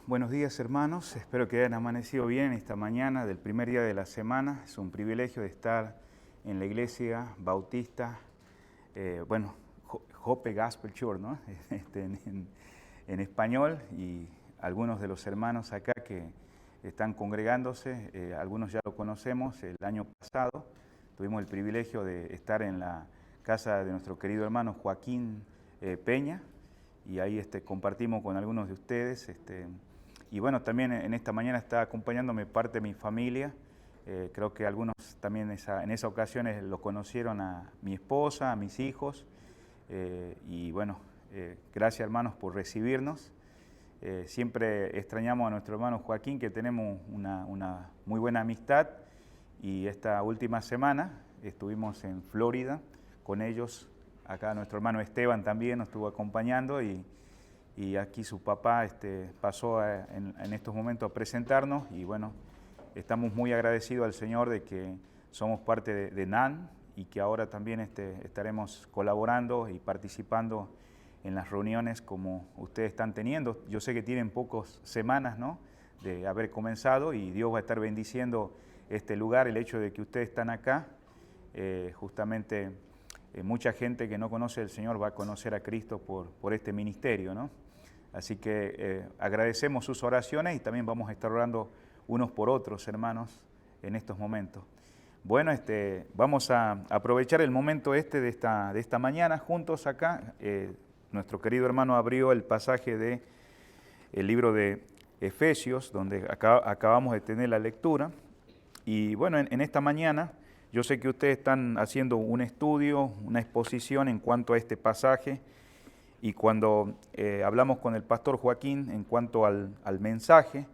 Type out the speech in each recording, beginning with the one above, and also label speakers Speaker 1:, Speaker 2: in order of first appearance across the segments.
Speaker 1: Buenos días hermanos, espero que hayan amanecido bien esta mañana del primer día de la semana. Es un privilegio de estar en la iglesia bautista, Hope Gospel Church, ¿no? En español, y algunos de los hermanos acá que están congregándose, algunos ya lo conocemos. El año pasado tuvimos el privilegio de estar en la casa de nuestro querido hermano Joaquín Peña, y ahí compartimos con algunos de ustedes. Y bueno, también en esta mañana está acompañándome parte de mi familia. Creo que algunos también en esa ocasión lo conocieron a mi esposa, a mis hijos. Y bueno, gracias hermanos por recibirnos. Siempre extrañamos a nuestro hermano Joaquín, que tenemos una muy buena amistad. Y esta última semana estuvimos en Florida con ellos. Acá nuestro hermano Esteban también nos estuvo acompañando, y aquí su papá pasó en estos momentos a presentarnos. Y bueno, estamos muy agradecidos al Señor de que somos parte de NAN, y que ahora también estaremos colaborando y participando en las reuniones como ustedes están teniendo. Yo sé que tienen pocas semanas, ¿no?, de haber comenzado, y Dios va a estar bendiciendo este lugar. El hecho de que ustedes están acá, justamente mucha gente que no conoce al Señor va a conocer a Cristo por este ministerio, ¿no? Así que agradecemos sus oraciones, y también vamos a estar orando unos por otros, hermanos, en estos momentos. Bueno, vamos a aprovechar el momento de esta mañana juntos acá. Nuestro querido hermano abrió el pasaje del libro de Efesios, donde acabamos de tener la lectura. Y bueno, en esta mañana yo sé que ustedes están haciendo un estudio, una exposición en cuanto a este pasaje. Y cuando hablamos con el pastor Joaquín en cuanto al mensaje,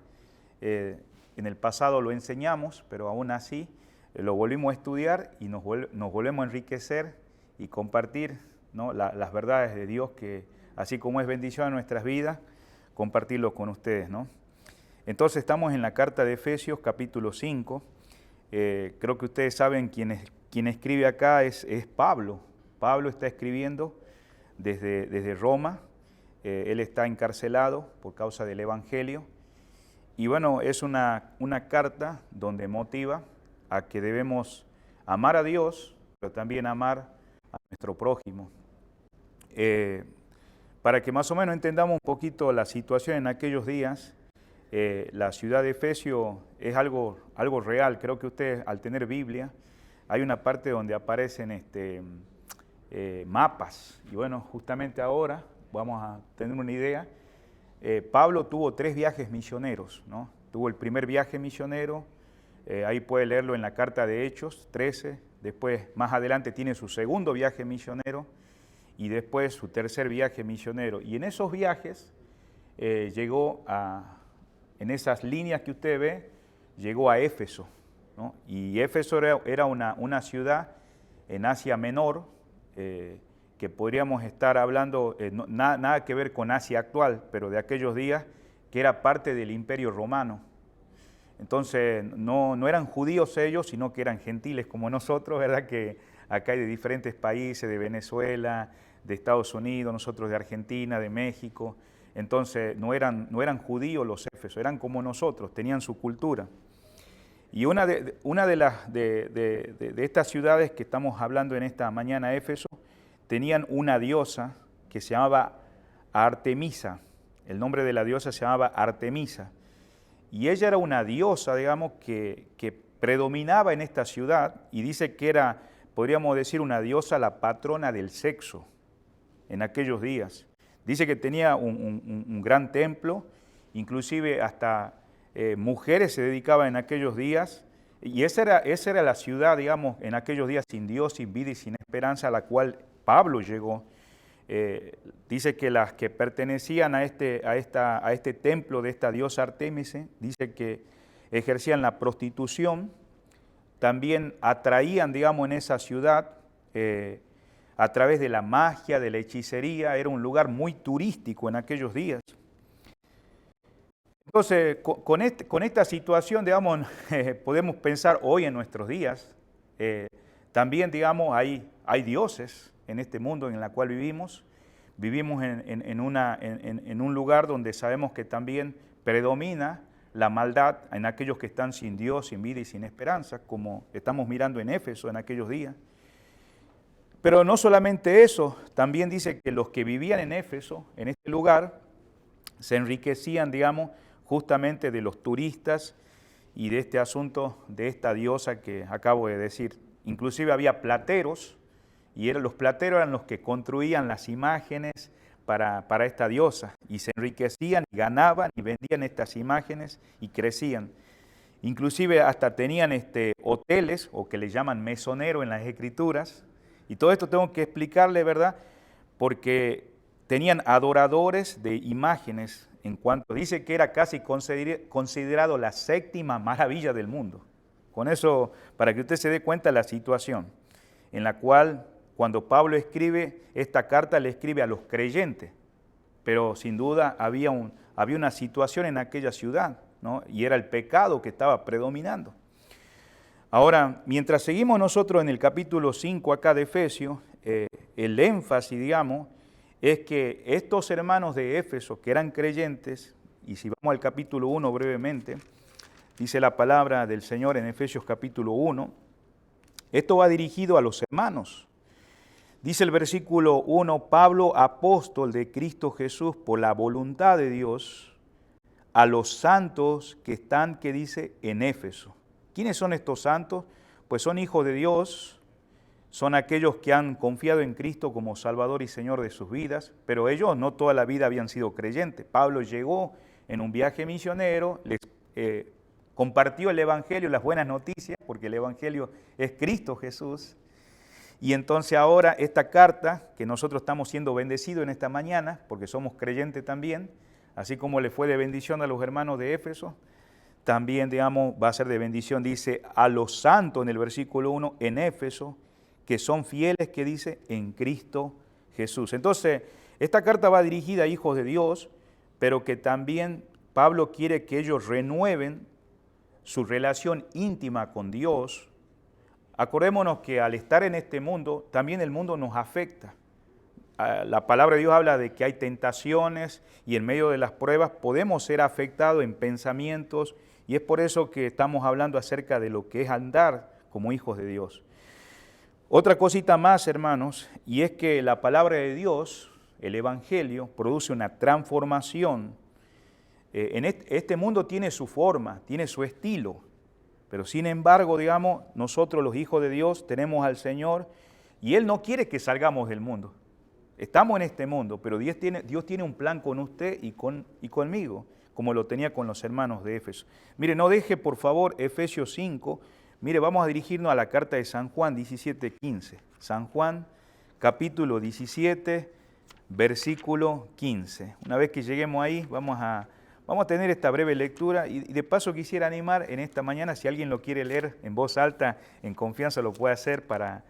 Speaker 1: en el pasado lo enseñamos, pero aún así lo volvimos a estudiar, y nos volvemos a enriquecer y compartir, ¿no?, las verdades de Dios, que así como es bendición en nuestras vidas, compartirlo con ustedes, ¿no? Entonces estamos en la carta de Efesios capítulo 5. Creo que ustedes saben quién escribe acá es Pablo. Pablo está escribiendo desde Roma. Él está encarcelado por causa del Evangelio. Y bueno, es una carta donde motiva a que debemos amar a Dios, pero también amar a nuestro prójimo. Para que más o menos entendamos un poquito la situación en aquellos días, la ciudad de Efesio es algo real. Creo que ustedes, al tener Biblia, hay una parte donde aparecen mapas. Y bueno, justamente ahora vamos a tener una idea. Pablo tuvo 3 viajes misioneros, ¿no? Tuvo el primer viaje misionero, ahí puede leerlo en la carta de Hechos 13. Después, más adelante, tiene su segundo viaje misionero, y después su tercer viaje misionero. Y en esos viajes llegó en esas líneas que usted ve, llegó a Éfeso, ¿no? Y Éfeso era una ciudad en Asia Menor, que podríamos estar hablando, nada que ver con Asia actual, pero de aquellos días, que era parte del Imperio Romano. Entonces no eran judíos ellos, sino que eran gentiles como nosotros, ¿verdad? Que acá hay de diferentes países, de Venezuela, de Estados Unidos, nosotros de Argentina, de México. Entonces no eran judíos los éfesos, eran como nosotros, tenían su cultura. Y una de estas ciudades que estamos hablando en esta mañana, Éfeso, tenían una diosa que se llamaba Artemisa. El nombre de la diosa se llamaba Artemisa. Y ella era una diosa, digamos, que predominaba en esta ciudad, y dice que era, podríamos decir, una diosa, la patrona del sexo en aquellos días. Dice que tenía un gran templo, inclusive hasta mujeres se dedicaban en aquellos días, y esa era la ciudad, digamos, en aquellos días sin Dios, sin vida y sin esperanza, a la cual Pablo llegó. Dice que las que pertenecían a este templo de esta diosa Artemisa, dice que ejercían la prostitución, también atraían, digamos, en esa ciudad a través de la magia, de la hechicería. Era un lugar muy turístico en aquellos días. Entonces, con esta situación, digamos, podemos pensar hoy en nuestros días. También, digamos, hay dioses en este mundo en el cual vivimos, vivimos en un lugar donde sabemos que también predomina la maldad en aquellos que están sin Dios, sin vida y sin esperanza, como estamos mirando en Éfeso en aquellos días. Pero no solamente eso, también dice que los que vivían en Éfeso, en este lugar, se enriquecían, digamos, justamente de los turistas y de este asunto de esta diosa que acabo de decir. Inclusive había plateros, y los plateros eran los que construían las imágenes para esta diosa, y se enriquecían, y ganaban, y vendían estas imágenes, y crecían. Inclusive hasta tenían hoteles, o que le llaman mesonero en las escrituras, y todo esto tengo que explicarle, ¿verdad? Porque tenían adoradores de imágenes, en cuanto dice que era casi considerado la séptima maravilla del mundo. Con eso, para que usted se dé cuenta de la situación en la cual cuando Pablo escribe esta carta, le escribe a los creyentes, pero sin duda había una situación en aquella ciudad, ¿no? Y era el pecado que estaba predominando. Ahora, mientras seguimos nosotros en el capítulo 5 acá de Efesios, el énfasis, digamos, es que estos hermanos de Éfeso que eran creyentes, y si vamos al capítulo 1 brevemente, dice la palabra del Señor en Efesios capítulo 1, esto va dirigido a los hermanos. Dice el versículo 1, Pablo, apóstol de Cristo Jesús por la voluntad de Dios, a los santos que están, que dice, en Éfeso. ¿Quiénes son estos santos? Pues son hijos de Dios, son aquellos que han confiado en Cristo como Salvador y Señor de sus vidas, pero ellos no toda la vida habían sido creyentes. Pablo llegó en un viaje misionero, les compartió el Evangelio, las buenas noticias, porque el Evangelio es Cristo Jesús. Y entonces ahora esta carta, que nosotros estamos siendo bendecidos en esta mañana, porque somos creyentes también, así como le fue de bendición a los hermanos de Éfeso, también, digamos, va a ser de bendición, dice, a los santos en el versículo 1, en Éfeso, que son fieles, que dice, en Cristo Jesús. Entonces, esta carta va dirigida a hijos de Dios, pero que también Pablo quiere que ellos renueven su relación íntima con Dios. Acordémonos que al estar en este mundo, también el mundo nos afecta. La palabra de Dios habla de que hay tentaciones y en medio de las pruebas podemos ser afectados en pensamientos, y es por eso que estamos hablando acerca de lo que es andar como hijos de Dios. Otra cosita más, hermanos, y es que la palabra de Dios, el Evangelio, produce una transformación. Este mundo tiene su forma, tiene su estilo, pero sin embargo, digamos, nosotros los hijos de Dios tenemos al Señor y Él no quiere que salgamos del mundo. Estamos en este mundo, pero Dios tiene un plan con usted y conmigo, como lo tenía con los hermanos de Éfeso. Mire, no deje por favor Efesios 5, mire, vamos a dirigirnos a la carta de San Juan 17:15. San Juan capítulo 17, versículo 15. Una vez que lleguemos ahí, vamos a tener esta breve lectura y de paso quisiera animar en esta mañana, si alguien lo quiere leer en voz alta, en confianza lo puede hacer para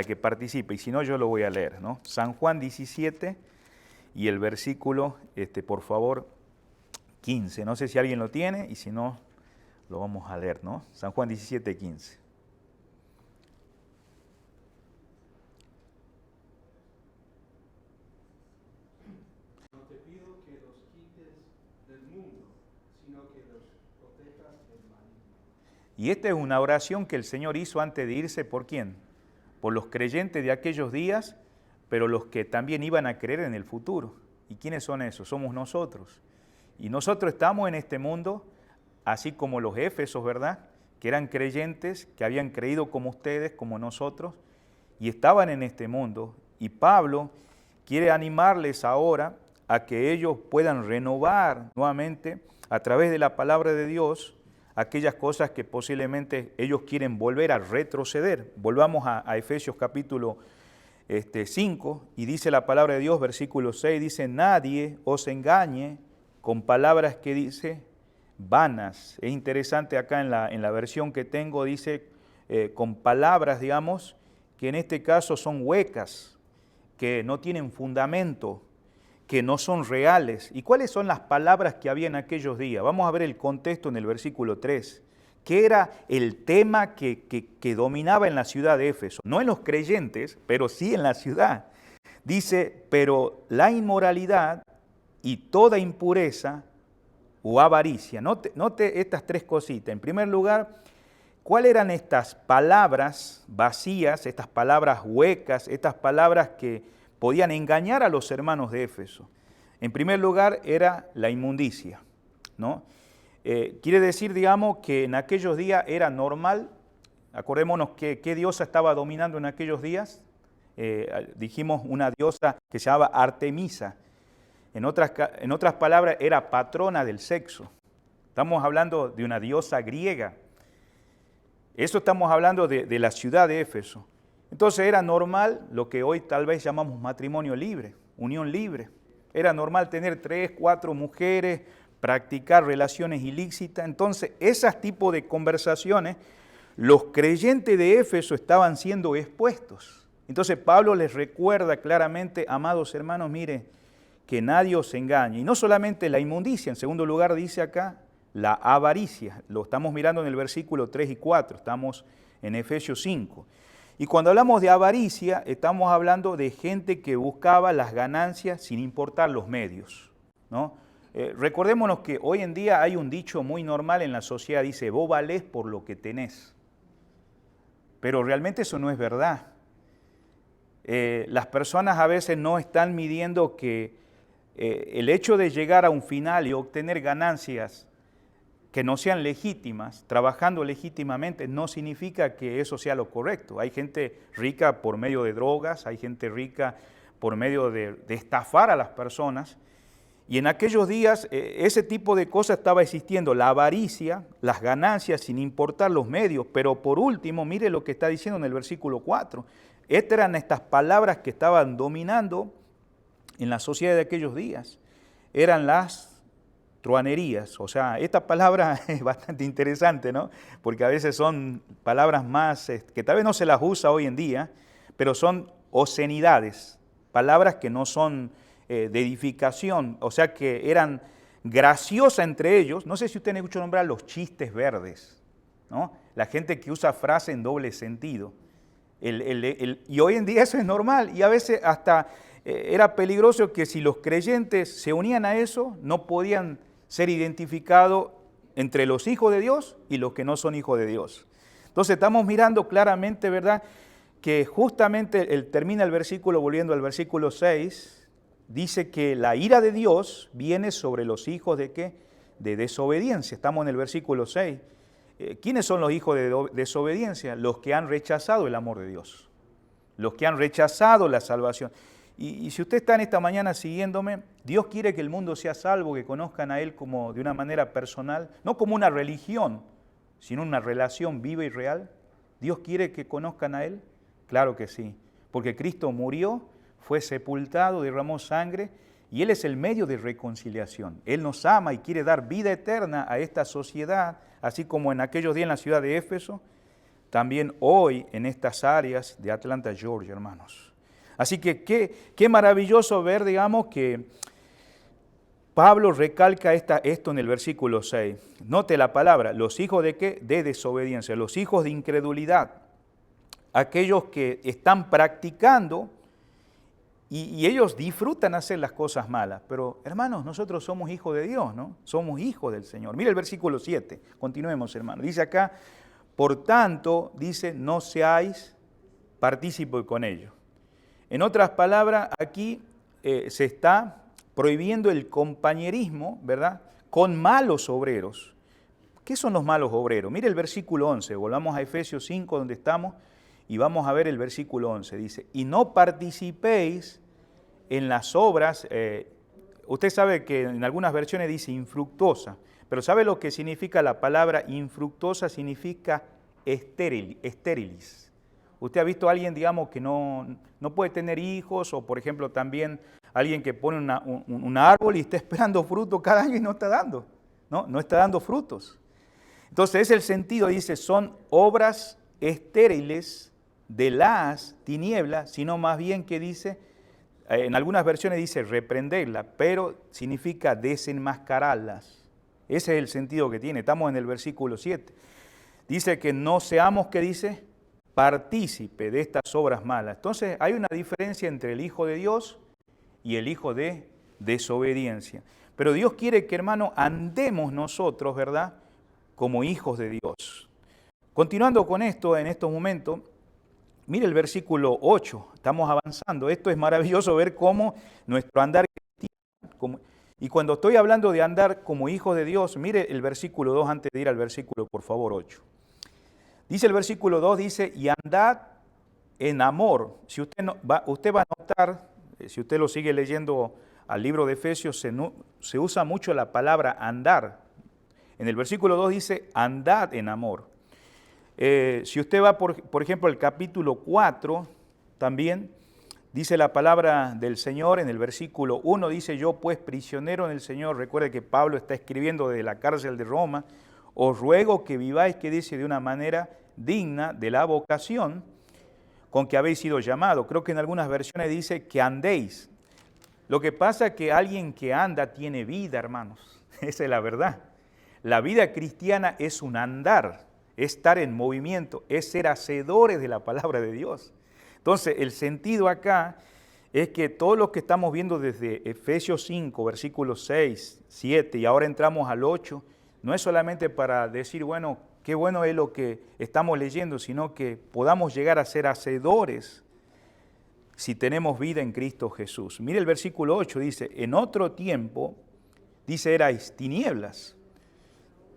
Speaker 1: que participe, y si no yo lo voy a leer, ¿no? San Juan 17 y el versículo, por favor, 15. No sé si alguien lo tiene y si no, lo vamos a leer, ¿no? San Juan 17, 15. Y esta es una oración que el Señor hizo antes de irse, ¿por quién? Por los creyentes de aquellos días, pero los que también iban a creer en el futuro. ¿Y quiénes son esos? Somos nosotros. Y nosotros estamos en este mundo, así como los éfesos, ¿verdad? Que eran creyentes, que habían creído como ustedes, como nosotros, y estaban en este mundo. Y Pablo quiere animarles ahora a que ellos puedan renovar nuevamente, a través de la palabra de Dios, aquellas cosas que posiblemente ellos quieren volver a retroceder. Volvamos a Efesios capítulo 5 y dice la palabra de Dios, versículo 6, dice, nadie os engañe con palabras que dice vanas. Es interesante acá en la versión que tengo, dice con palabras, digamos, que en este caso son huecas, que no tienen fundamento, que no son reales. ¿Y cuáles son las palabras que había en aquellos días? Vamos a ver el contexto en el versículo 3. ¿Qué era el tema que dominaba en la ciudad de Éfeso? No en los creyentes, pero sí en la ciudad. Dice, pero la inmoralidad y toda impureza o avaricia. Note estas tres cositas. En primer lugar, ¿cuáles eran estas palabras vacías, estas palabras huecas, estas palabras que podían engañar a los hermanos de Éfeso? En primer lugar, era la inmundicia, ¿no? Quiere decir, digamos, que en aquellos días era normal. Acordémonos que qué diosa estaba dominando en aquellos días. Dijimos una diosa que se llamaba Artemisa. En otras palabras, era patrona del sexo. Estamos hablando de una diosa griega. Eso estamos hablando de la ciudad de Éfeso. Entonces era normal lo que hoy tal vez llamamos matrimonio libre, unión libre. Era normal tener 3, 4 mujeres, practicar relaciones ilícitas. Entonces, esos tipos de conversaciones, los creyentes de Éfeso estaban siendo expuestos. Entonces, Pablo les recuerda claramente, amados hermanos, mire, que nadie os engañe. Y no solamente la inmundicia, en segundo lugar dice acá, la avaricia. Lo estamos mirando en el versículo 3 y 4, estamos en Efesios 5. Y cuando hablamos de avaricia, estamos hablando de gente que buscaba las ganancias sin importar los medios, ¿no? Recordémonos que hoy en día hay un dicho muy normal en la sociedad, dice, vos valés por lo que tenés. Pero realmente eso no es verdad. Las personas a veces no están midiendo que el hecho de llegar a un final y obtener ganancias que no sean legítimas, trabajando legítimamente, no significa que eso sea lo correcto. Hay gente rica por medio de drogas, hay gente rica por medio de estafar a las personas. Y en aquellos días ese tipo de cosas estaba existiendo, la avaricia, las ganancias sin importar los medios. Pero por último, mire lo que está diciendo en el versículo 4. Estas eran estas palabras que estaban dominando en la sociedad de aquellos días. Eran las truanerías. O sea, esta palabra es bastante interesante, ¿no? Porque a veces son palabras más, que tal vez no se las usa hoy en día, pero son obscenidades, palabras que no son de edificación, o sea que eran graciosas entre ellos. No sé si usted me escuchó nombrar los chistes verdes, ¿no? La gente que usa frases en doble sentido. Y hoy en día eso es normal y a veces hasta era peligroso que si los creyentes se unían a eso, no podían ser identificados entre los hijos de Dios y los que no son hijos de Dios. Entonces estamos mirando claramente, ¿verdad?, que justamente termina el versículo, volviendo al versículo 6, dice que la ira de Dios viene sobre los hijos de ¿qué? De desobediencia. Estamos en el versículo 6. ¿Quiénes son los hijos de desobediencia? Los que han rechazado el amor de Dios, los que han rechazado la salvación. Y si usted está en esta mañana siguiéndome, Dios quiere que el mundo sea salvo, que conozcan a Él como de una manera personal, no como una religión, sino una relación viva y real. ¿Dios quiere que conozcan a Él? Claro que sí, porque Cristo murió, fue sepultado, derramó sangre y Él es el medio de reconciliación. Él nos ama y quiere dar vida eterna a esta sociedad, así como en aquellos días en la ciudad de Éfeso, también hoy en estas áreas de Atlanta, Georgia, hermanos. Así que qué maravilloso ver, digamos, que Pablo recalca esto en el versículo 6. Note la palabra, los hijos de ¿qué? De desobediencia, los hijos de incredulidad, aquellos que están practicando y ellos disfrutan hacer las cosas malas. Pero hermanos, nosotros somos hijos de Dios, ¿no? Somos hijos del Señor. Mira el versículo 7, continuemos, hermanos. Dice acá, por tanto, dice, no seáis partícipes con ellos. En otras palabras, aquí se está prohibiendo el compañerismo, ¿verdad?, con malos obreros. ¿Qué son los malos obreros? Mire el versículo 11, volvamos a Efesios 5 donde estamos y vamos a ver el versículo 11. Dice, y no participéis en las obras, usted sabe que en algunas versiones dice infructuosa, pero ¿sabe lo que significa la palabra infructuosa? Significa estérilis. Usted ha visto a alguien, digamos, que no puede tener hijos, o por ejemplo también alguien que pone un árbol y está esperando fruto cada año y no está dando, no está dando frutos. Entonces es el sentido, dice, son obras estériles de las tinieblas, sino más bien que dice, en algunas versiones dice reprenderlas, pero significa desenmascararlas. Ese es el sentido que tiene. Estamos en el versículo 7. Dice que no seamos, ¿qué dice? partícipe de estas obras malas. Entonces hay una diferencia entre el Hijo de Dios y el hijo de desobediencia. Pero Dios quiere que, hermano, andemos nosotros, ¿verdad?, como hijos de Dios. Continuando con esto, en estos momentos, mire el versículo 8, estamos avanzando. Esto es maravilloso ver cómo nuestro andar cristiano, y cuando estoy hablando de andar como hijos de Dios, mire el versículo 2 antes de ir al versículo, por favor, 8. Dice el versículo 2, dice, y andad en amor. Si usted, usted va a notar, si usted lo sigue leyendo al libro de Efesios, se usa mucho la palabra andar. En el versículo 2 dice, andad en amor. Si usted va, por ejemplo, al capítulo 4, también dice la palabra del Señor, en el versículo 1 dice, yo pues prisionero en el Señor, recuerde que Pablo está escribiendo desde la cárcel de Roma, os ruego que viváis, que dice, de una manera digna de la vocación con que habéis sido llamados. Creo que en algunas versiones dice que andéis. Lo que pasa es que alguien que anda tiene vida, hermanos. Esa es la verdad. La vida cristiana es un andar, es estar en movimiento, es ser hacedores de la palabra de Dios. Entonces, el sentido acá es que todo lo que estamos viendo desde Efesios 5, versículos 6, 7 y ahora entramos al 8, no es solamente para decir, bueno, qué bueno es lo que estamos leyendo, sino que podamos llegar a ser hacedores si tenemos vida en Cristo Jesús. Mire el versículo 8, dice, en otro tiempo, dice, erais tinieblas.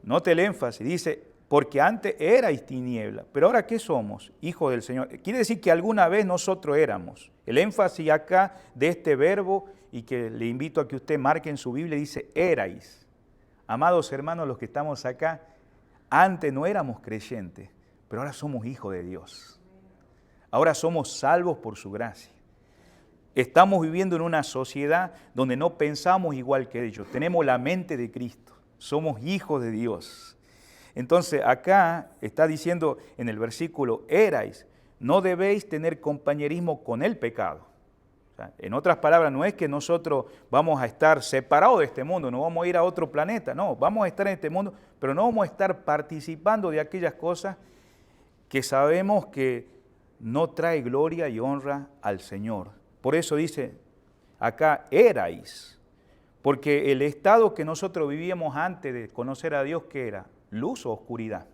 Speaker 1: Note el énfasis, dice, porque antes erais tinieblas, pero ahora ¿qué somos? Hijos del Señor. Quiere decir que alguna vez nosotros éramos. El énfasis acá de este verbo, y que le invito a que usted marque en su Biblia, dice, erais. Amados hermanos, los que estamos acá, antes no éramos creyentes, pero ahora somos hijos de Dios. Ahora somos salvos por su gracia. Estamos viviendo en una sociedad donde no pensamos igual que ellos. Tenemos la mente de Cristo. Somos hijos de Dios. Entonces acá está diciendo en el versículo, erais, no debéis tener compañerismo con el pecado. O sea, en otras palabras, no es que nosotros vamos a estar separados de este mundo, no vamos a ir a otro planeta, no, vamos a estar en este mundo, pero no vamos a estar participando de aquellas cosas que sabemos que no trae gloria y honra al Señor. Por eso dice acá, erais, porque el estado que nosotros vivíamos antes de conocer a Dios, ¿qué era? ¿Luz o oscuridad?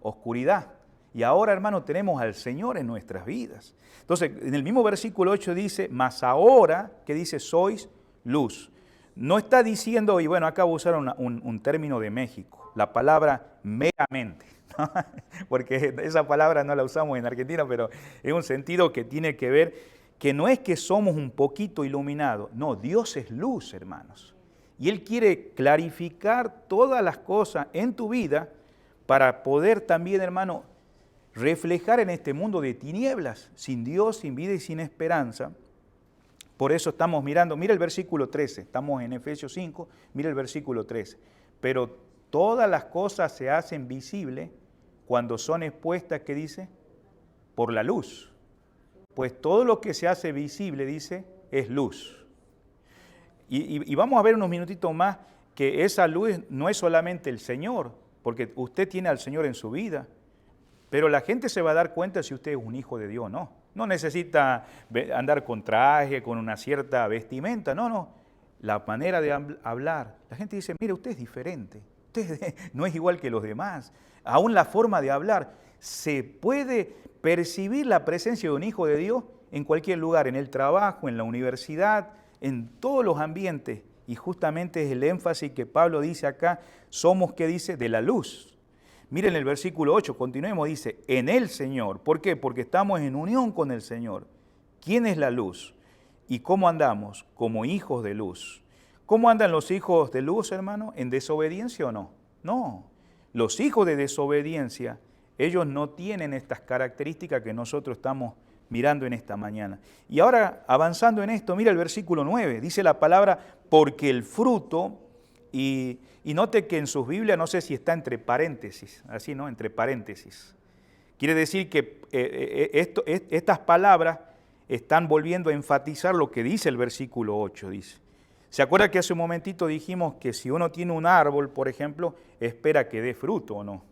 Speaker 1: Oscuridad. Y ahora, hermano, tenemos al Señor en nuestras vidas. Entonces, en el mismo versículo 8 dice, mas ahora, que dice, sois luz. No está diciendo, y bueno, acá voy a usar un término de México, la palabra meramente, ¿no? Porque esa palabra no la usamos en Argentina, pero es un sentido que tiene que ver, que no es que somos un poquito iluminados, no, Dios es luz, hermanos. Y Él quiere clarificar todas las cosas en tu vida para poder también, hermano, reflejar en este mundo de tinieblas, sin Dios, sin vida y sin esperanza. Por eso estamos mirando, mira el versículo 13, estamos en Efesios 5, mira el versículo 13. Pero todas las cosas se hacen visibles cuando son expuestas, ¿qué dice? Por la luz. Pues todo lo que se hace visible, dice, es luz. Y vamos a ver unos minutitos más que esa luz no es solamente el Señor, porque usted tiene al Señor en su vida, pero la gente se va a dar cuenta si usted es un hijo de Dios o no. No necesita andar con traje, con una cierta vestimenta, no. La manera de hablar, la gente dice, mire, usted es diferente, usted no es igual que los demás. Aún la forma de hablar, se puede percibir la presencia de un hijo de Dios en cualquier lugar, en el trabajo, en la universidad, en todos los ambientes. Y justamente es el énfasis que Pablo dice acá, somos, ¿qué dice? De la luz. Miren el versículo 8, continuemos, dice, en el Señor. ¿Por qué? Porque estamos en unión con el Señor. ¿Quién es la luz? ¿Y cómo andamos? Como hijos de luz. ¿Cómo andan los hijos de luz, hermano? ¿En desobediencia o no? No. Los hijos de desobediencia, ellos no tienen estas características que nosotros estamos mirando en esta mañana. Y ahora, avanzando en esto, mira el versículo 9, dice la palabra, porque el fruto, y note que en sus Biblias, no sé si está entre paréntesis, así, ¿no? Entre paréntesis. Quiere decir que estas palabras están volviendo a enfatizar lo que dice el versículo 8, dice. ¿Se acuerda que hace un momentito dijimos que si uno tiene un árbol, por ejemplo, espera que dé fruto o no?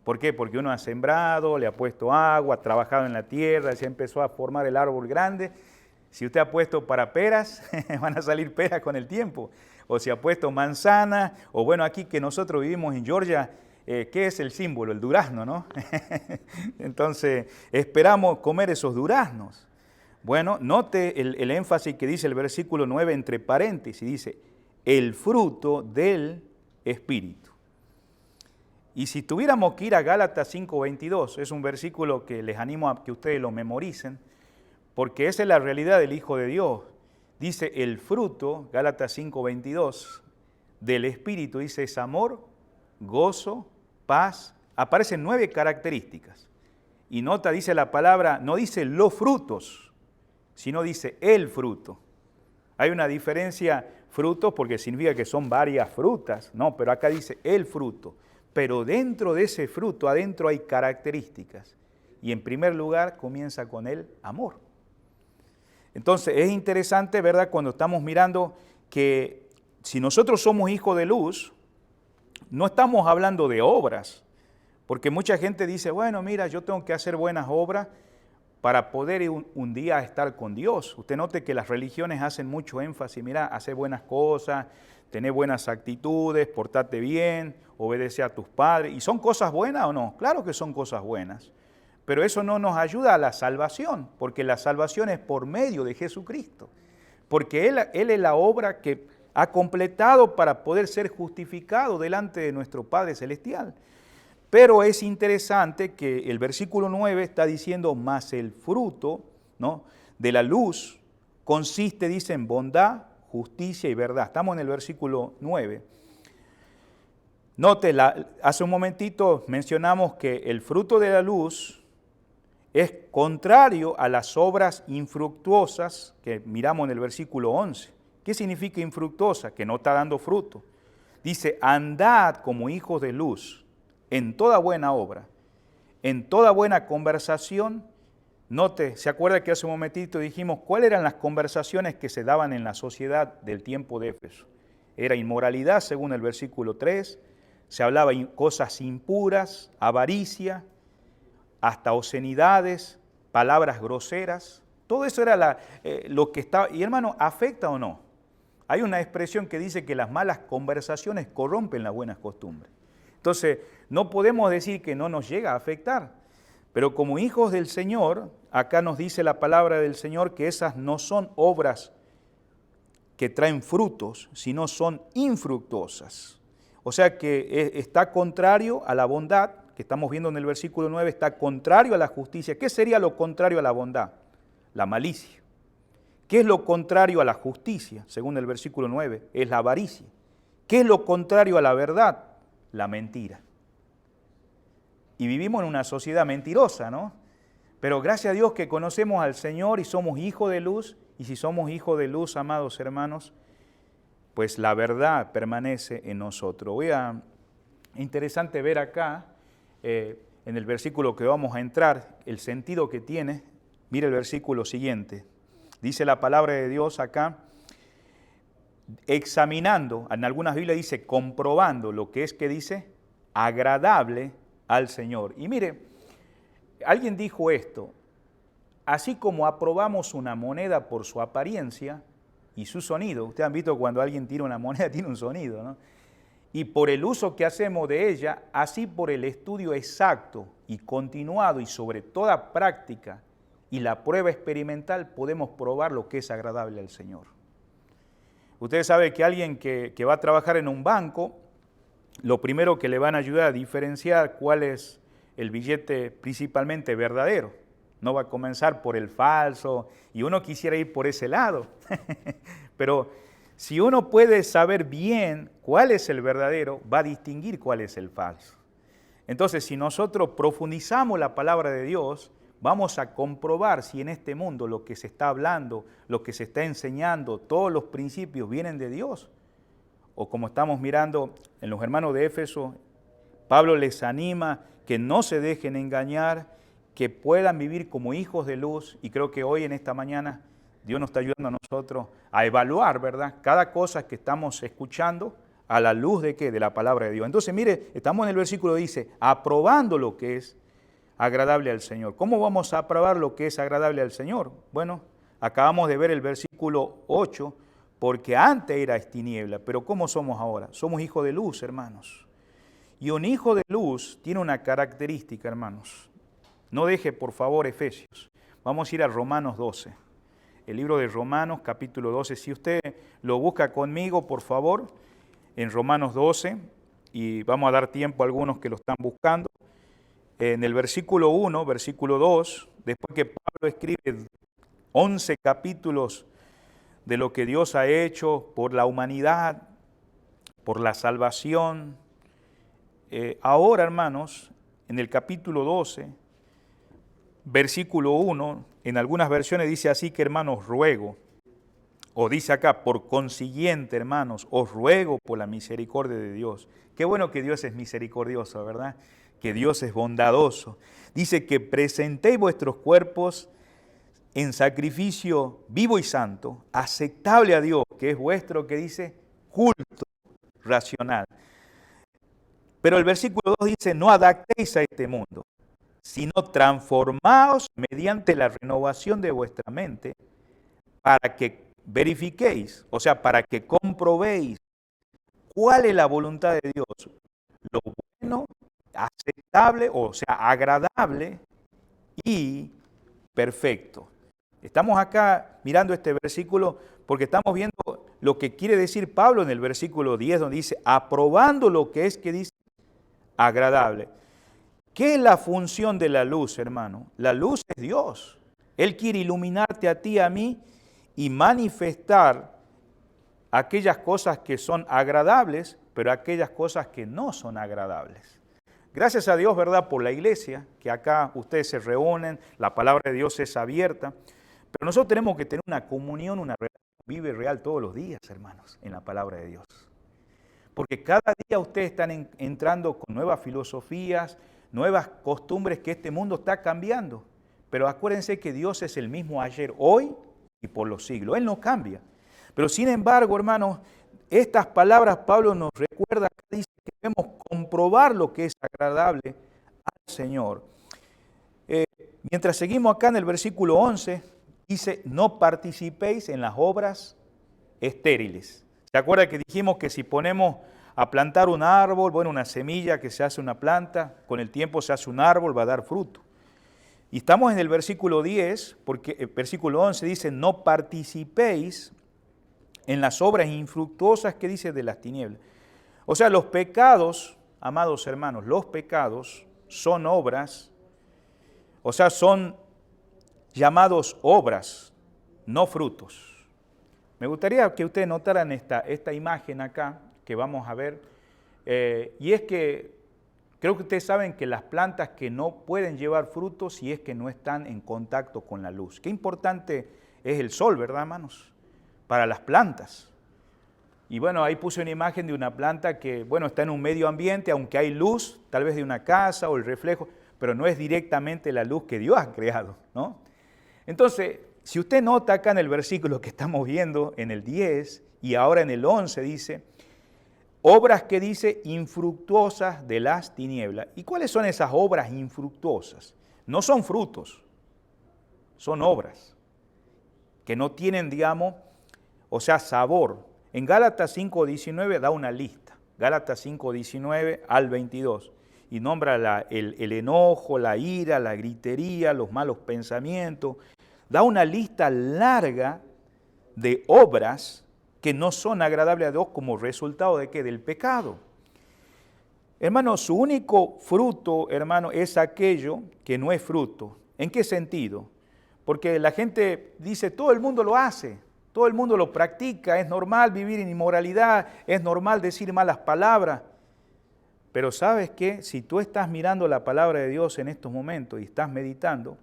Speaker 1: ¿Por qué? Porque uno ha sembrado, le ha puesto agua, ha trabajado en la tierra, se empezó a formar el árbol grande. Si usted ha puesto para peras, van a salir peras con el tiempo. O si ha puesto manzana, o bueno, aquí que nosotros vivimos en Georgia, ¿qué es el símbolo? El durazno, ¿no? Entonces, esperamos comer esos duraznos. Bueno, note el énfasis que dice el versículo 9 entre paréntesis, dice, el fruto del Espíritu. Y si tuviéramos que ir a Gálatas 5:22, es un versículo que les animo a que ustedes lo memoricen, porque esa es la realidad del Hijo de Dios. Dice el fruto, Gálatas 5:22, del Espíritu, dice es amor, gozo, paz. Aparecen 9 características. Y nota, dice la palabra, no dice los frutos, sino dice el fruto. Hay una diferencia, frutos, porque significa que son varias frutas, no, pero acá dice el fruto. Pero dentro de ese fruto, adentro hay características. Y en primer lugar comienza con el amor. Entonces es interesante, ¿verdad?, cuando estamos mirando que si nosotros somos hijos de luz, no estamos hablando de obras, porque mucha gente dice, bueno, mira, yo tengo que hacer buenas obras para poder un día estar con Dios. Usted note que las religiones hacen mucho énfasis, mira, hacer buenas cosas, tener buenas actitudes, portarte bien, obedecer a tus padres. ¿Y son cosas buenas o no? Claro que son cosas buenas. Pero eso no nos ayuda a la salvación, porque la salvación es por medio de Jesucristo. Porque Él es la obra que ha completado para poder ser justificado delante de nuestro Padre Celestial. Pero es interesante que el versículo 9 está diciendo, más el fruto, ¿no?, de la luz consiste, dice, en bondad, justicia y verdad. Estamos en el versículo 9. Note, hace un momentito mencionamos que el fruto de la luz es contrario a las obras infructuosas que miramos en el versículo 11. ¿Qué significa infructuosa? Que no está dando fruto. Dice, andad como hijos de luz en toda buena obra, en toda buena conversación. Note, ¿se acuerda que hace un momentito dijimos cuáles eran las conversaciones que se daban en la sociedad del tiempo de Éfeso? Era inmoralidad, según el versículo 3, se hablaba de cosas impuras, avaricia, hasta obscenidades, palabras groseras. Todo eso era lo que estaba. Y hermano, ¿afecta o no? Hay una expresión que dice que las malas conversaciones corrompen las buenas costumbres. Entonces, no podemos decir que no nos llega a afectar. Pero como hijos del Señor, acá nos dice la palabra del Señor que esas no son obras que traen frutos, sino son infructuosas. O sea que está contrario a la bondad, que estamos viendo en el versículo 9, está contrario a la justicia. ¿Qué sería lo contrario a la bondad? La malicia. ¿Qué es lo contrario a la justicia? Según el versículo 9, es la avaricia. ¿Qué es lo contrario a la verdad? La mentira. Y vivimos en una sociedad mentirosa, ¿no? Pero gracias a Dios que conocemos al Señor y somos hijos de luz, y si somos hijos de luz, amados hermanos, pues la verdad permanece en nosotros. Interesante ver acá, en el versículo que vamos a entrar, el sentido que tiene. Mire el versículo siguiente. Dice la palabra de Dios acá, examinando, en algunas Biblias dice comprobando lo que es que dice agradable al Señor. Y mire, alguien dijo esto, así como aprobamos una moneda por su apariencia y su sonido, ustedes han visto cuando alguien tira una moneda tiene un sonido, ¿no? Y por el uso que hacemos de ella, así por el estudio exacto y continuado y sobre toda práctica y la prueba experimental podemos probar lo que es agradable al Señor. Ustedes saben que alguien que va a trabajar en un banco, lo primero que le van a ayudar a diferenciar cuál es el billete principalmente verdadero. No va a comenzar por el falso y uno quisiera ir por ese lado. Pero si uno puede saber bien cuál es el verdadero, va a distinguir cuál es el falso. Entonces, si nosotros profundizamos la palabra de Dios, vamos a comprobar si en este mundo lo que se está hablando, lo que se está enseñando, todos los principios vienen de Dios. O como estamos mirando en los hermanos de Éfeso, Pablo les anima que no se dejen engañar, que puedan vivir como hijos de luz. Y creo que hoy en esta mañana Dios nos está ayudando a nosotros a evaluar, ¿verdad?, cada cosa que estamos escuchando, a la luz de ¿qué? De la palabra de Dios. Entonces, mire, estamos en el versículo que dice, aprobando lo que es agradable al Señor. ¿Cómo vamos a aprobar lo que es agradable al Señor? Bueno, acabamos de ver el versículo 8, porque antes erais tiniebla, pero ¿cómo somos ahora? Somos hijos de luz, hermanos. Y un hijo de luz tiene una característica, hermanos. No deje, por favor, Efesios. Vamos a ir a Romanos 12. El libro de Romanos, capítulo 12. Si usted lo busca conmigo, por favor, en Romanos 12, y vamos a dar tiempo a algunos que lo están buscando. En el versículo 1, versículo 2, después que Pablo escribe 11 capítulos de lo que Dios ha hecho por la humanidad, por la salvación. Ahora, hermanos, en el capítulo 12, versículo 1, en algunas versiones dice así que, hermanos, ruego, o dice acá, por consiguiente, hermanos, os ruego por la misericordia de Dios. Qué bueno que Dios es misericordioso, ¿verdad? Que Dios es bondadoso. Dice que presentéis vuestros cuerpos en sacrificio vivo y santo, aceptable a Dios, que es vuestro, que dice, culto racional. Pero el versículo 2 dice, no adaptéis a este mundo, sino transformaos mediante la renovación de vuestra mente, para que verifiquéis, o sea, para que comprobéis cuál es la voluntad de Dios, lo bueno, aceptable, o sea, agradable y perfecto. Estamos acá mirando este versículo porque estamos viendo lo que quiere decir Pablo en el versículo 10, donde dice, aprobando lo que es, que dice, agradable. ¿Qué es la función de la luz, hermano? La luz es Dios. Él quiere iluminarte a ti, a mí, y manifestar aquellas cosas que son agradables, pero aquellas cosas que no son agradables. Gracias a Dios, ¿verdad?, por la iglesia, que acá ustedes se reúnen, la palabra de Dios es abierta, pero nosotros tenemos que tener una comunión, una relación vive real todos los días, hermanos, en la palabra de Dios. Porque cada día ustedes están entrando con nuevas filosofías, nuevas costumbres que este mundo está cambiando. Pero acuérdense que Dios es el mismo ayer, hoy y por los siglos. Él no cambia. Pero sin embargo, hermanos, estas palabras Pablo nos recuerda, dice que debemos comprobar lo que es agradable al Señor. Mientras seguimos acá en el versículo 11, dice, no participéis en las obras estériles. ¿Se acuerda que dijimos que si ponemos a plantar un árbol, bueno, una semilla que se hace una planta, con el tiempo se hace un árbol, va a dar fruto? Y estamos en el versículo 10, porque el versículo 11 dice, no participéis en las obras infructuosas que dice de las tinieblas. O sea, los pecados, amados hermanos, los pecados son obras, o sea, son llamados obras, no frutos. Me gustaría que ustedes notaran esta imagen acá que vamos a ver, y es que creo que ustedes saben que las plantas que no pueden llevar frutos si es que no están en contacto con la luz. Qué importante es el sol, ¿verdad, hermanos? Para las plantas. Y bueno, ahí puse una imagen de una planta que, bueno, está en un medio ambiente, aunque hay luz, tal vez de una casa o el reflejo, pero no es directamente la luz que Dios ha creado, ¿no? Entonces, si usted nota acá en el versículo que estamos viendo, en el 10 y ahora en el 11 dice, obras que dice infructuosas de las tinieblas. ¿Y cuáles son esas obras infructuosas? No son frutos, son obras que no tienen, digamos, o sea, sabor. En Gálatas 5:19 da una lista, Gálatas 5:19 al 22, y nombra el enojo, la ira, la gritería, los malos pensamientos. Da una lista larga de obras que no son agradables a Dios como resultado de ¿qué? Del pecado. Hermano, su único fruto, hermano, es aquello que no es fruto. ¿En qué sentido? Porque la gente dice, todo el mundo lo hace, todo el mundo lo practica, es normal vivir en inmoralidad, es normal decir malas palabras. Pero ¿sabes qué? Si tú estás mirando la palabra de Dios en estos momentos y estás meditando,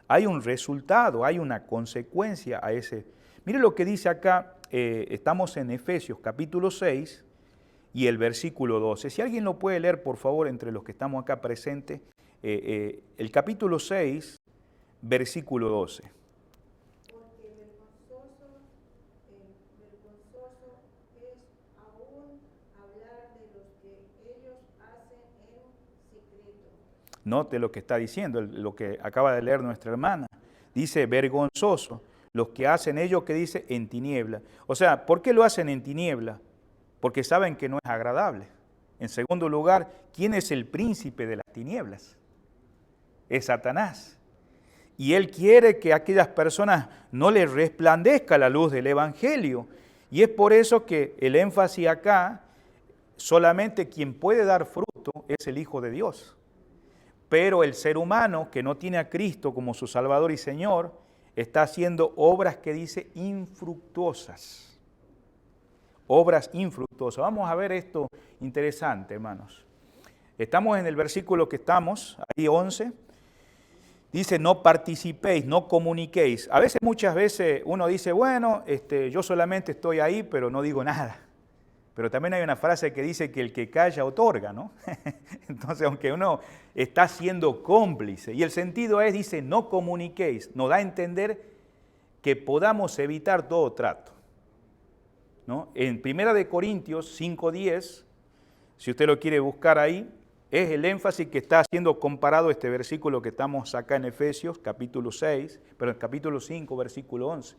Speaker 1: hay un resultado, hay una consecuencia a ese. Mire lo que dice acá, estamos en Efesios capítulo 6 y el versículo 12. Si alguien lo puede leer, por favor, entre los que estamos acá presentes, el capítulo 6, versículo 12.
Speaker 2: Porque vergonzoso es aún hablar
Speaker 1: Note lo que está diciendo, lo que acaba de leer nuestra hermana. Dice, vergonzoso, los que hacen ello que dice en tiniebla. O sea, ¿por qué lo hacen en tiniebla? Porque saben que no es agradable. En segundo lugar, ¿quién es el príncipe de las tinieblas? Es Satanás. Y él quiere que a aquellas personas no les resplandezca la luz del Evangelio. Y es por eso que el énfasis acá, solamente quien puede dar fruto es el Hijo de Dios. Pero el ser humano que no tiene a Cristo como su Salvador y Señor, está haciendo obras que dice infructuosas. Obras infructuosas. Vamos a ver esto interesante, hermanos. Estamos en el versículo que estamos, ahí 11. Dice, no participéis, no comuniquéis. A veces, muchas veces, uno dice, bueno, yo solamente estoy ahí, pero no digo nada. Pero también hay una frase que dice que el que calla otorga, ¿no? Entonces, aunque uno está siendo cómplice, y el sentido es, dice, no comuniquéis, nos da a entender que podamos evitar todo trato, ¿no? En 1 Corintios 5:10, si usted lo quiere buscar ahí, es el énfasis que está haciendo comparado este versículo que estamos acá en Efesios, capítulo 6, pero en capítulo 5, versículo 11.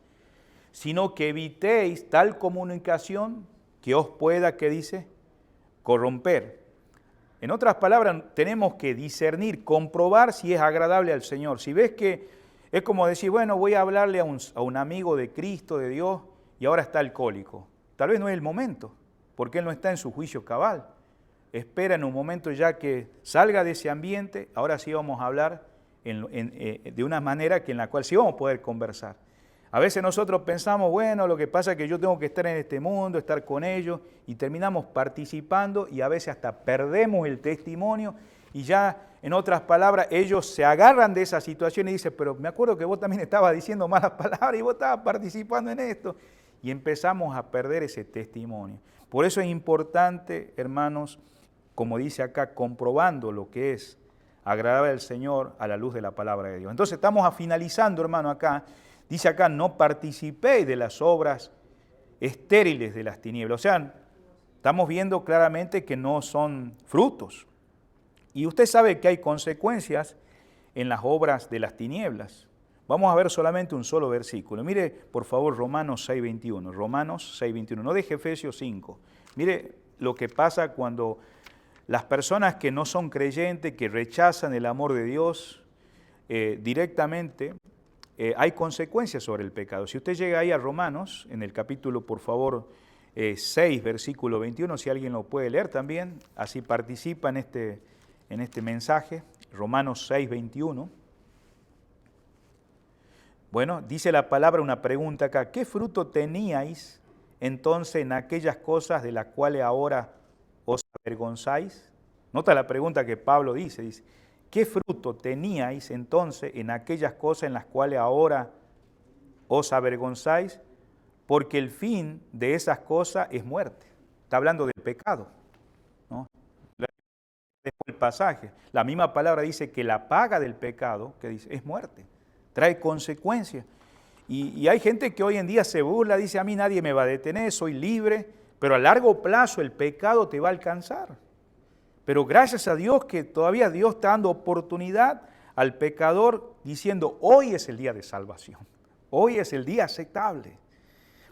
Speaker 1: Sino que evitéis tal comunicación que os pueda, ¿qué dice? Corromper. En otras palabras, tenemos que discernir, comprobar si es agradable al Señor. Si ves que es como decir, bueno, voy a hablarle a un amigo de Cristo, de Dios, y ahora está alcohólico. Tal vez no es el momento, porque él no está en su juicio cabal. Espera en un momento ya que salga de ese ambiente, ahora sí vamos a hablar de una manera en la cual sí vamos a poder conversar. A veces nosotros pensamos, bueno, lo que pasa es que yo tengo que estar en este mundo, estar con ellos, y terminamos participando y a veces hasta perdemos el testimonio y ya, en otras palabras, ellos se agarran de esa situación y dicen, pero me acuerdo que vos también estabas diciendo malas palabras y vos estabas participando en esto. Y empezamos a perder ese testimonio. Por eso es importante, hermanos, como dice acá, comprobando lo que es agradable al Señor a la luz de la palabra de Dios. Entonces estamos finalizando, hermano, acá. Dice acá, no participéis de las obras estériles de las tinieblas. O sea, estamos viendo claramente que no son frutos. Y usted sabe que hay consecuencias en las obras de las tinieblas. Vamos a ver solamente un solo versículo. Mire, por favor, Romanos 6:21. Romanos 6:21. No deje Efesios 5. Mire lo que pasa cuando las personas que no son creyentes, que rechazan el amor de Dios directamente, hay consecuencias sobre el pecado. Si usted llega ahí a Romanos, en el capítulo, por favor, 6, versículo 21, si alguien lo puede leer también, así participa en este mensaje, Romanos 6:21. Bueno, dice la palabra, una pregunta acá, ¿qué fruto teníais entonces en aquellas cosas de las cuales ahora os avergonzáis? Nota la pregunta que Pablo dice, ¿qué fruto teníais entonces en aquellas cosas en las cuales ahora os avergonzáis? Porque el fin de esas cosas es muerte. Está hablando del pecado, ¿no? Después el pasaje, la misma palabra dice que la paga del pecado, que dice, es muerte, trae consecuencias. Y hay gente que hoy en día se burla, dice, a mí nadie me va a detener, soy libre, pero a largo plazo el pecado te va a alcanzar. Pero gracias a Dios que todavía Dios está dando oportunidad al pecador diciendo, hoy es el día de salvación, hoy es el día aceptable.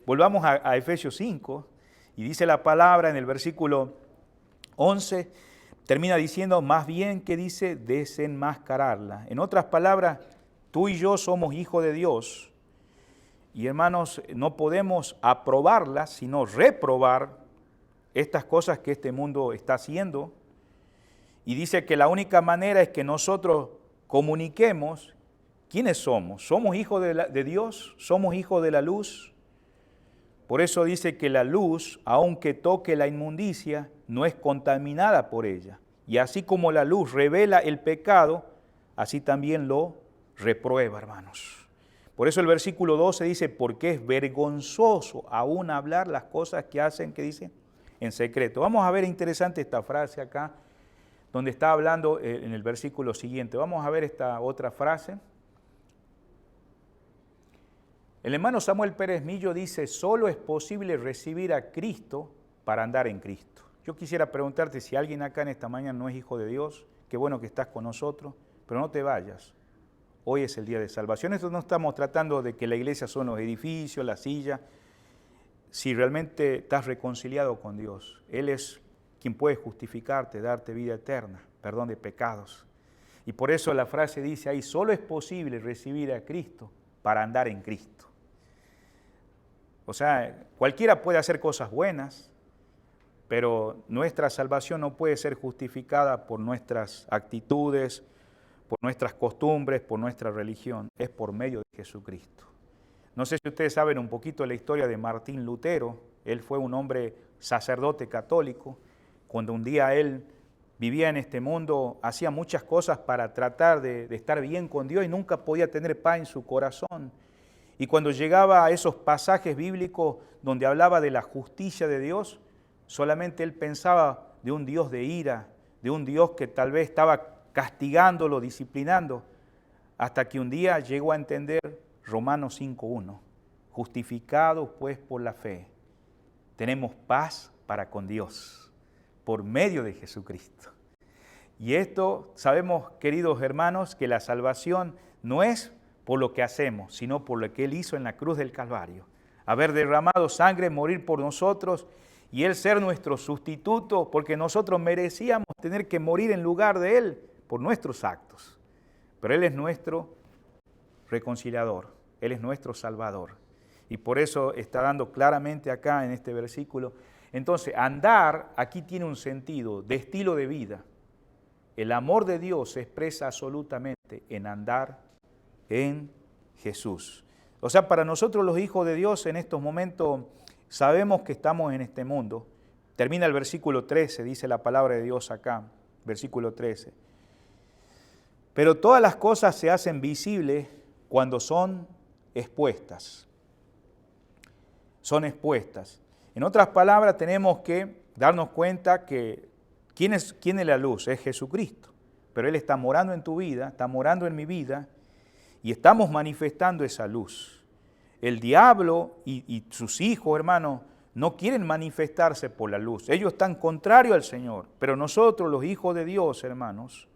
Speaker 1: Volvamos a Efesios 5 y dice la palabra en el versículo 11, termina diciendo, más bien que dice, desenmascararla. En otras palabras, tú y yo somos hijos de Dios y hermanos, no podemos aprobarlas, sino reprobar estas cosas que este mundo está haciendo. Y dice que la única manera es que nosotros comuniquemos quiénes somos. ¿Somos hijos de Dios? ¿Somos hijos de la luz? Por eso dice que la luz, aunque toque la inmundicia, no es contaminada por ella. Y así como la luz revela el pecado, así también lo reprueba, hermanos. Por eso el versículo 12 dice, porque es vergonzoso aún hablar las cosas que hacen, que dice, en secreto. Vamos a ver, interesante esta frase acá, donde está hablando en el versículo siguiente. Vamos a ver esta otra frase. El hermano Samuel Pérez Millo dice, solo es posible recibir a Cristo para andar en Cristo. Yo quisiera preguntarte si alguien acá en esta mañana no es hijo de Dios, qué bueno que estás con nosotros, pero no te vayas. Hoy es el día de salvación. Esto no estamos tratando de que la iglesia son los edificios, las sillas. Si realmente estás reconciliado con Dios, Él es quien puede justificarte, darte vida eterna, perdón de pecados. Y por eso la frase dice ahí, solo es posible recibir a Cristo para andar en Cristo. O sea, cualquiera puede hacer cosas buenas, pero nuestra salvación no puede ser justificada por nuestras actitudes, por nuestras costumbres, por nuestra religión. Es por medio de Jesucristo. No sé si ustedes saben un poquito la historia de Martín Lutero. Él fue un hombre sacerdote católico. Cuando un día él vivía en este mundo, hacía muchas cosas para tratar de estar bien con Dios y nunca podía tener paz en su corazón. Y cuando llegaba a esos pasajes bíblicos donde hablaba de la justicia de Dios, solamente él pensaba de un Dios de ira, de un Dios que tal vez estaba castigándolo, disciplinando, hasta que un día llegó a entender Romanos 5:1. Justificados pues por la fe, tenemos paz para con Dios, por medio de Jesucristo. Y esto sabemos, queridos hermanos, que la salvación no es por lo que hacemos, sino por lo que Él hizo en la cruz del Calvario. Haber derramado sangre, morir por nosotros y Él ser nuestro sustituto, porque nosotros merecíamos tener que morir en lugar de Él por nuestros actos. Pero Él es nuestro reconciliador, Él es nuestro Salvador. Y por eso está dando claramente acá en este versículo. Entonces, andar aquí tiene un sentido de estilo de vida. El amor de Dios se expresa absolutamente en andar en Jesús. O sea, para nosotros los hijos de Dios en estos momentos sabemos que estamos en este mundo. Termina el versículo 13, dice la palabra de Dios acá, versículo 13. Pero todas las cosas se hacen visibles cuando son expuestas. Son expuestas. En otras palabras, tenemos que darnos cuenta que ¿quién es la luz? Es Jesucristo. Pero Él está morando en tu vida, está morando en mi vida, y estamos manifestando esa luz. El diablo y sus hijos, hermanos, no quieren manifestarse por la luz. Ellos están contrarios al Señor. Pero nosotros, los hijos de Dios, hermanos,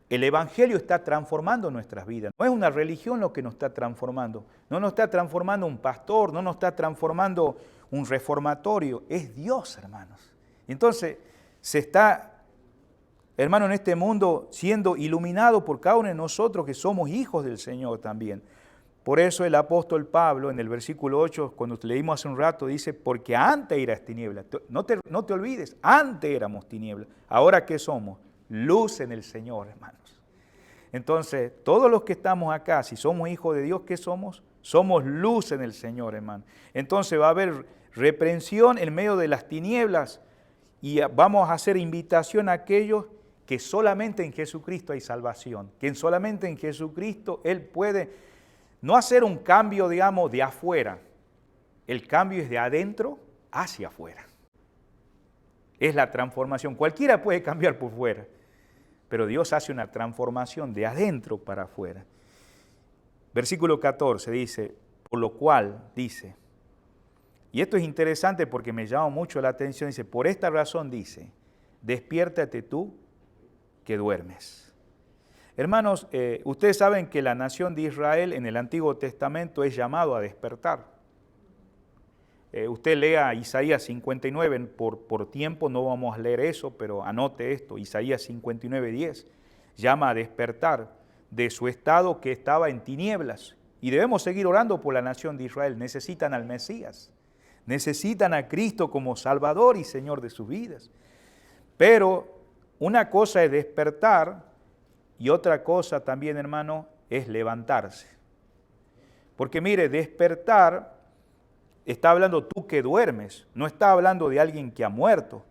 Speaker 1: el Evangelio está transformando nuestras vidas. No es una religión lo que nos está transformando. No nos está transformando un pastor, no nos está transformando un reformatorio. Es Dios, hermanos. Entonces, se está, hermano, en este mundo siendo iluminado por cada uno de nosotros que somos hijos del Señor también. Por eso el apóstol Pablo en el versículo 8, cuando leímos hace un rato, dice, porque antes eras tinieblas. No te olvides, antes éramos tinieblas. ¿Ahora qué somos? Luz en el Señor, hermanos. Entonces, todos los que estamos acá, si somos hijos de Dios, ¿qué somos? Somos luz en el Señor, hermano. Entonces va a haber reprensión en medio de las tinieblas y vamos a hacer invitación a aquellos que solamente en Jesucristo hay salvación, que solamente en Jesucristo Él puede no hacer un cambio, digamos, de afuera. El cambio es de adentro hacia afuera. Es la transformación. Cualquiera puede cambiar por fuera, pero Dios hace una transformación de adentro para afuera. Versículo 14 dice, por lo cual dice, y esto es interesante porque me llama mucho la atención, dice, por esta razón dice, despiértate tú que duermes. Hermanos, ustedes saben que la nación de Israel en el Antiguo Testamento es llamado a despertar. Usted lea Isaías 59, por tiempo no vamos a leer eso, pero anote esto, Isaías 59, 10, llama a despertar de su estado que estaba en tinieblas. Y debemos seguir orando por la nación de Israel. Necesitan al Mesías, necesitan a Cristo como Salvador y Señor de sus vidas. Pero una cosa es despertar y otra cosa también, hermano, es levantarse. Porque mire, despertar está hablando tú que duermes, no está hablando de alguien que ha muerto.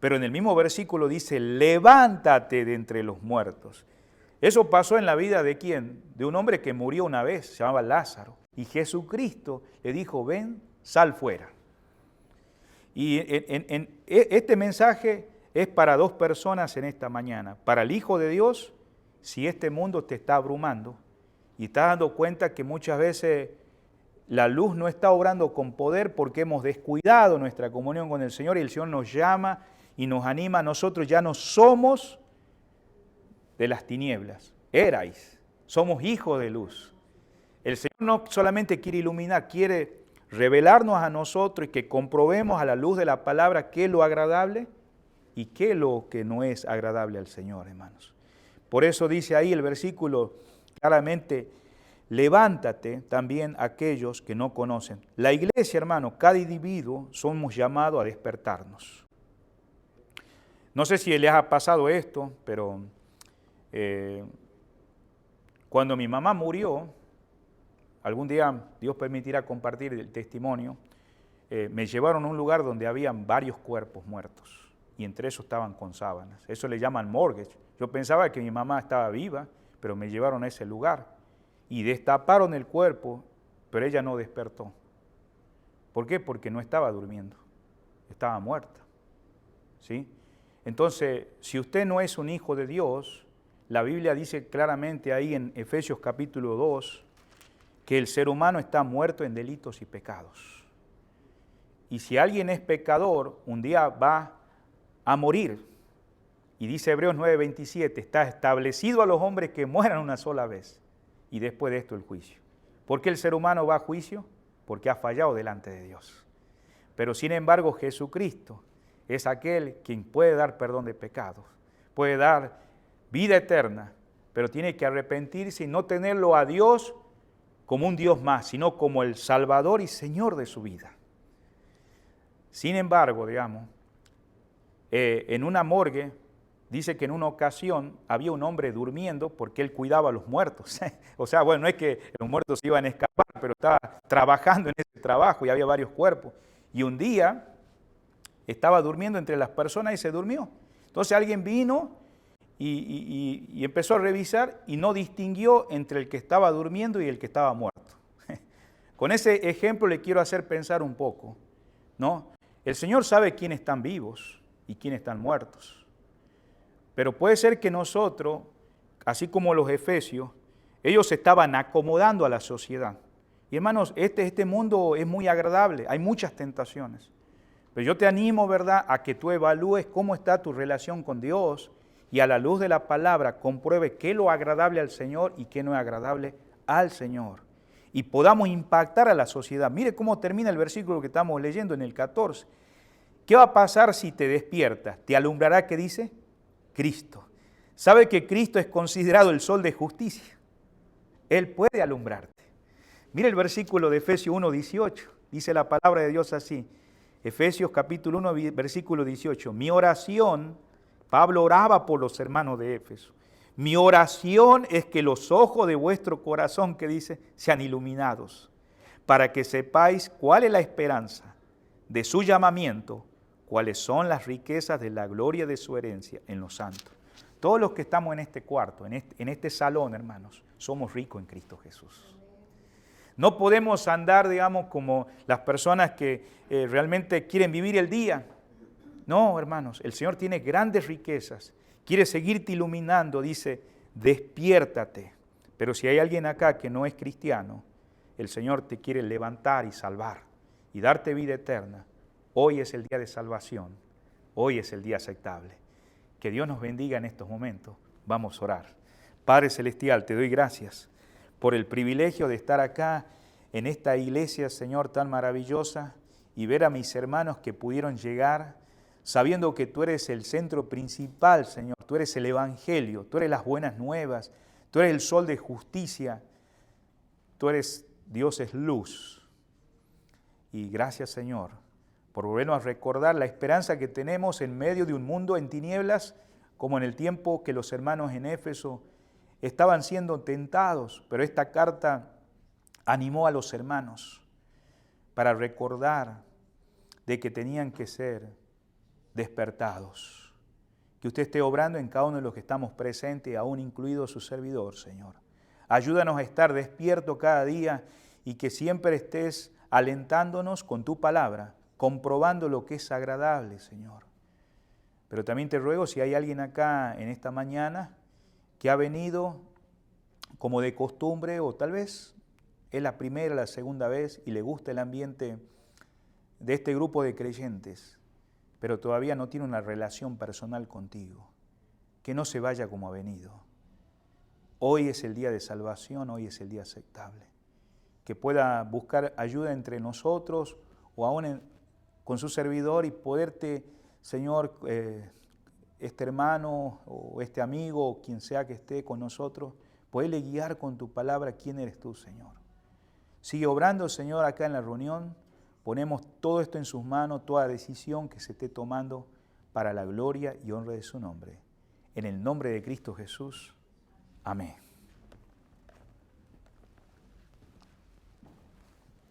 Speaker 1: Pero en el mismo versículo dice, levántate de entre los muertos. Eso pasó en la vida de ¿quién? De un hombre que murió una vez, se llamaba Lázaro. Y Jesucristo le dijo, ven, sal fuera. Y este mensaje es para dos personas en esta mañana. Para el Hijo de Dios, si este mundo te está abrumando y estás dando cuenta que muchas veces la luz no está obrando con poder porque hemos descuidado nuestra comunión con el Señor y el Señor nos llama y nos anima. Nosotros ya no somos de las tinieblas. Erais, somos hijos de luz. El Señor no solamente quiere iluminar, quiere revelarnos a nosotros y que comprobemos a la luz de la palabra qué es lo agradable y qué es lo que no es agradable al Señor, hermanos. Por eso dice ahí el versículo claramente, levántate también aquellos que no conocen. La iglesia, hermano, cada individuo somos llamados a despertarnos. No sé si les ha pasado esto, pero cuando mi mamá murió, algún día Dios permitirá compartir el testimonio, me llevaron a un lugar donde habían varios cuerpos muertos y entre esos estaban con sábanas. Eso le llaman morgue. Yo pensaba que mi mamá estaba viva, pero me llevaron a ese lugar y destaparon el cuerpo, pero ella no despertó. ¿Por qué? Porque no estaba durmiendo, estaba muerta. ¿Sí? Entonces, si usted no es un hijo de Dios, la Biblia dice claramente ahí en Efesios capítulo 2 que el ser humano está muerto en delitos y pecados. Y si alguien es pecador, un día va a morir. Y dice Hebreos 9:27, está establecido a los hombres que mueran una sola vez y después de esto el juicio. ¿Por qué el ser humano va a juicio? Porque ha fallado delante de Dios. Pero sin embargo Jesucristo es aquel quien puede dar perdón de pecados, puede dar vida eterna, pero tiene que arrepentirse y no tenerlo a Dios como un Dios más, sino como el Salvador y Señor de su vida. Sin embargo, digamos, en una morgue, dice que en una ocasión había un hombre durmiendo porque él cuidaba a los muertos. O sea, bueno, no es que los muertos iban a escapar, pero estaba trabajando en ese trabajo y había varios cuerpos. Y un día estaba durmiendo entre las personas y se durmió. Entonces alguien vino y empezó a revisar y no distinguió entre el que estaba durmiendo y el que estaba muerto. Con ese ejemplo le quiero hacer pensar un poco, ¿no? El Señor sabe quiénes están vivos y quiénes están muertos. Pero puede ser que nosotros, así como los efesios, ellos se estaban acomodando a la sociedad. Y hermanos, este mundo es muy agradable, hay muchas tentaciones. Pero yo te animo, ¿verdad?, a que tú evalúes cómo está tu relación con Dios y a la luz de la palabra compruebe qué es lo agradable al Señor y qué no es agradable al Señor. Y podamos impactar a la sociedad. Mire cómo termina el versículo que estamos leyendo en el 14. ¿Qué va a pasar si te despiertas? ¿Te alumbrará, qué dice? Cristo. ¿Sabe que Cristo es considerado el sol de justicia? Él puede alumbrarte. Mire el versículo de Efesios 1:18. Dice la palabra de Dios así. Efesios capítulo 1, versículo 18. Mi oración, Pablo oraba por los hermanos de Éfeso. Mi oración es que los ojos de vuestro corazón, que dice, sean iluminados, para que sepáis cuál es la esperanza de su llamamiento, cuáles son las riquezas de la gloria de su herencia en los santos. Todos los que estamos en este cuarto, en este salón, hermanos, somos ricos en Cristo Jesús. No podemos andar, digamos, como las personas que realmente quieren vivir el día. No, hermanos, el Señor tiene grandes riquezas. Quiere seguirte iluminando, dice, despiértate. Pero si hay alguien acá que no es cristiano, el Señor te quiere levantar y salvar y darte vida eterna. Hoy es el día de salvación. Hoy es el día aceptable. Que Dios nos bendiga en estos momentos. Vamos a orar. Padre Celestial, te doy gracias por el privilegio de estar acá en esta iglesia, Señor, tan maravillosa, y ver a mis hermanos que pudieron llegar, sabiendo que tú eres el centro principal, Señor, tú eres el Evangelio, tú eres las buenas nuevas, tú eres el sol de justicia, tú eres, Dios es luz. Y gracias, Señor, por volvernos a recordar la esperanza que tenemos en medio de un mundo en tinieblas, como en el tiempo que los hermanos en Éfeso estaban siendo tentados, pero esta carta animó a los hermanos para recordar de que tenían que ser despertados. Que usted esté obrando en cada uno de los que estamos presentes, aún incluido su servidor, Señor. Ayúdanos a estar despiertos cada día y que siempre estés alentándonos con tu palabra, comprobando lo que es agradable, Señor. Pero también te ruego, si hay alguien acá en esta mañana que ha venido como de costumbre, o tal vez es la primera, la segunda vez, y le gusta el ambiente de este grupo de creyentes, pero todavía no tiene una relación personal contigo, que no se vaya como ha venido. Hoy es el día de salvación, hoy es el día aceptable. Que pueda buscar ayuda entre nosotros o aún con su servidor y poderte, Señor, este hermano o este amigo o quien sea que esté con nosotros, poderle guiar con tu palabra quién eres tú, Señor. Sigue obrando, Señor, acá en la reunión. Ponemos todo esto en sus manos, toda decisión que se esté tomando para la gloria y honra de su nombre. En el nombre de Cristo Jesús. Amén.